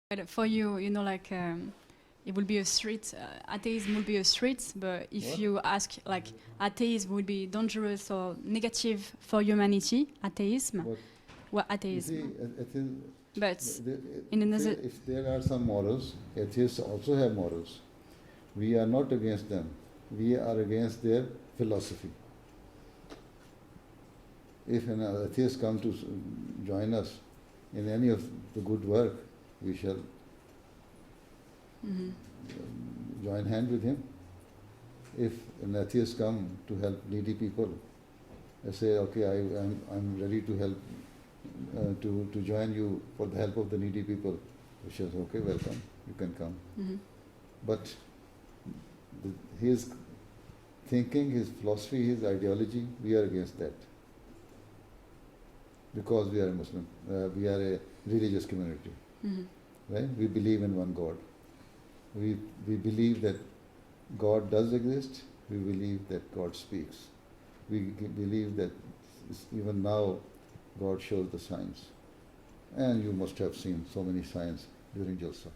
But for you, you know, like it will be a street. Atheism will be a street. But if What? you ask, like, atheism would be dangerous or negative for humanity, atheism. What? Well, You atheism. see, But the- in another, if there are some morals, atheists also have morals. We are not against them. We are against their philosophy. If an atheist comes to join us in any of the good work, we shall join hand with him. If an atheist comes to help needy people, I say, okay, I'm ready to help, to join you for the help of the needy people. He says, okay, welcome, you can come. But his thinking, his philosophy, his ideology, we are against that. Because we are a Muslim, we are a religious community. Right? We believe in one God. We believe that God does exist. We believe that God speaks. We believe that even now God shows the signs. And you must have seen so many signs during Jalsa.